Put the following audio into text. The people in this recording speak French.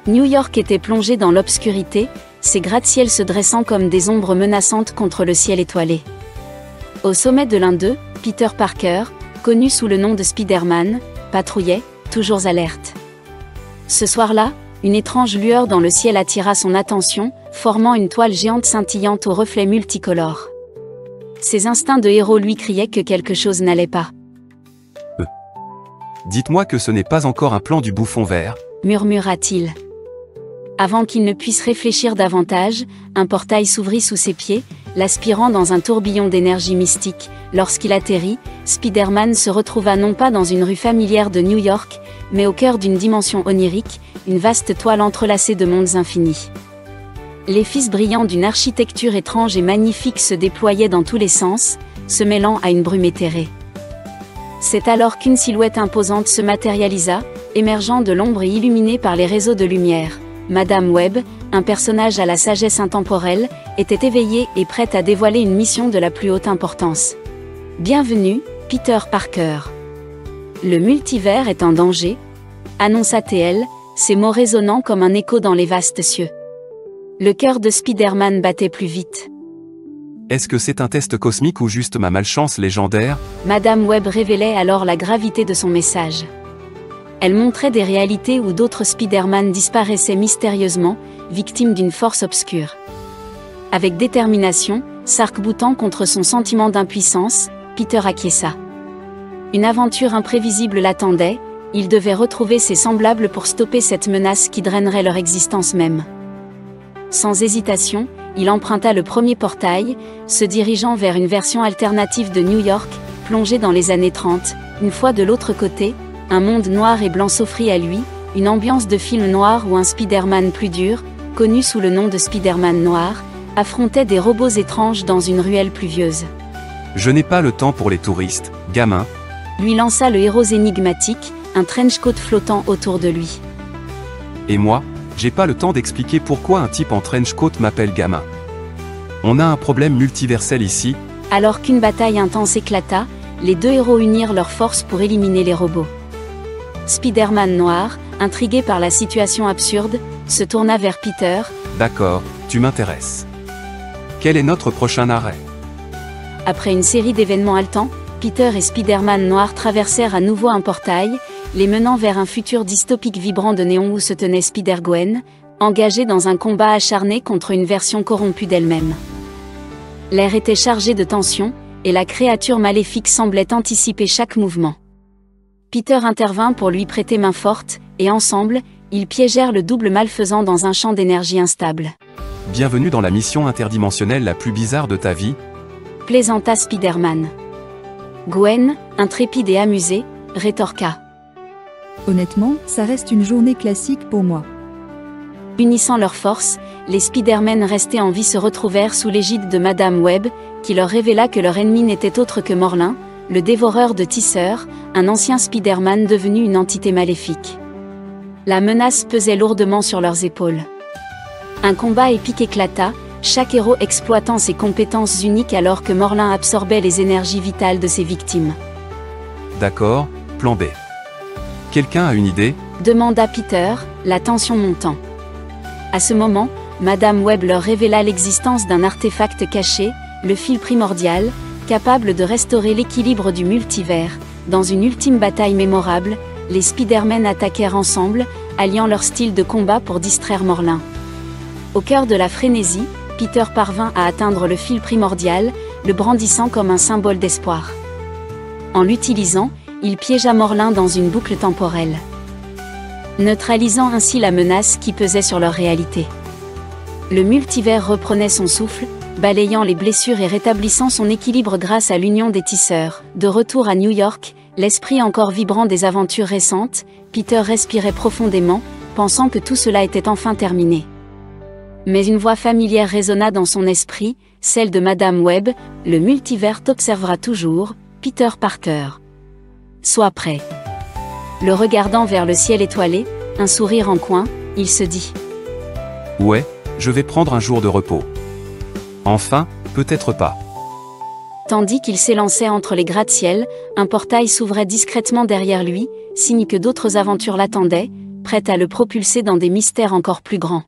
New York était plongée dans l'obscurité, ses gratte-ciels se dressant comme des ombres menaçantes contre le ciel étoilé. Au sommet de l'un d'eux, Peter Parker, connu sous le nom de Spider-Man, patrouillait, toujours alerte. Ce soir-là, une étrange lueur dans le ciel attira son attention, formant une toile géante scintillante aux reflets multicolores. Ses instincts de héros lui criaient que quelque chose n'allait pas. Dites-moi que ce n'est pas encore un plan du bouffon vert, murmura-t-il. Avant qu'il ne puisse réfléchir davantage, un portail s'ouvrit sous ses pieds, l'aspirant dans un tourbillon d'énergie mystique. Lorsqu'il atterrit, Spider-Man se retrouva non pas dans une rue familière de New York, mais au cœur d'une dimension onirique, une vaste toile entrelacée de mondes infinis. Les fils brillants d'une architecture étrange et magnifique se déployaient dans tous les sens, se mêlant à une brume éthérée. C'est alors qu'une silhouette imposante se matérialisa, émergeant de l'ombre et illuminée par les réseaux de lumière. Madame Webb, un personnage à la sagesse intemporelle, était éveillée et prête à dévoiler une mission de la plus haute importance. Bienvenue, Peter Parker. Le multivers est en danger, annonça-t-elle, ses mots résonnant comme un écho dans les vastes cieux. Le cœur de Spider-Man battait plus vite. Est-ce que c'est un test cosmique ou juste ma malchance légendaire? Madame Webb révélait alors la gravité de son message. Elle montrait des réalités où d'autres Spider-Man disparaissaient mystérieusement, victimes d'une force obscure. Avec détermination, s'arc-boutant contre son sentiment d'impuissance, Peter acquiesça. Une aventure imprévisible l'attendait, il devait retrouver ses semblables pour stopper cette menace qui drainerait leur existence même. Sans hésitation, il emprunta le premier portail, se dirigeant vers une version alternative de New York, plongée dans les années 30. Une fois de l'autre côté, un monde noir et blanc s'offrit à lui, une ambiance de film noir où un Spider-Man plus dur, connu sous le nom de Spider-Man noir, affrontait des robots étranges dans une ruelle pluvieuse. Je n'ai pas le temps pour les touristes, gamin, lui lança le héros énigmatique, un trench-coat flottant autour de lui. Et moi, j'ai pas le temps d'expliquer pourquoi un type en trench-coat m'appelle gamin. On a un problème multiversel ici. Alors qu'une bataille intense éclata, les deux héros unirent leurs forces pour éliminer les robots. Spider-Man noir, intrigué par la situation absurde, se tourna vers Peter. D'accord, tu m'intéresses. Quel est notre prochain arrêt? Après une série d'événements haletants, Peter et Spider-Man noir traversèrent à nouveau un portail, les menant vers un futur dystopique vibrant de néon où se tenait Spider-Gwen, engagée dans un combat acharné contre une version corrompue d'elle-même. L'air était chargé de tension, et la créature maléfique semblait anticiper chaque mouvement. Peter intervint pour lui prêter main forte, et ensemble, ils piégèrent le double malfaisant dans un champ d'énergie instable. Bienvenue dans la mission interdimensionnelle la plus bizarre de ta vie, plaisanta Spider-Man. Gwen, intrépide et amusée, rétorqua. Honnêtement, ça reste une journée classique pour moi. Unissant leurs forces, les Spider-Man restés en vie se retrouvèrent sous l'égide de Madame Webb, qui leur révéla que leur ennemi n'était autre que Morlun, le dévoreur de tisseurs, un ancien Spider-Man devenu une entité maléfique. La menace pesait lourdement sur leurs épaules. Un combat épique éclata, chaque héros exploitant ses compétences uniques alors que Morlun absorbait les énergies vitales de ses victimes. D'accord, plan B. Quelqu'un a une idée? Demanda Peter, la tension montant. À ce moment, Madame Webb leur révéla l'existence d'un artefact caché, le fil primordial, capable de restaurer l'équilibre du multivers. Dans une ultime bataille mémorable, les Spider-Man attaquèrent ensemble, alliant leur style de combat pour distraire Morlun. Au cœur de la frénésie, Peter parvint à atteindre le fil primordial, le brandissant comme un symbole d'espoir. En l'utilisant, il piégea Morlun dans une boucle temporelle, neutralisant ainsi la menace qui pesait sur leur réalité. Le multivers reprenait son souffle, balayant les blessures et rétablissant son équilibre grâce à l'union des tisseurs. De retour à New York, l'esprit encore vibrant des aventures récentes, Peter respirait profondément, pensant que tout cela était enfin terminé. Mais une voix familière résonna dans son esprit, celle de Madame Webb. Le multivers t'observera toujours, Peter Parker. Sois prêt. Le regardant vers le ciel étoilé, un sourire en coin, il se dit. Ouais, je vais prendre un jour de repos. Enfin, peut-être pas. Tandis qu'il s'élançait entre les gratte-ciel, un portail s'ouvrait discrètement derrière lui, signe que d'autres aventures l'attendaient. prête à le propulser dans des mystères encore plus grands.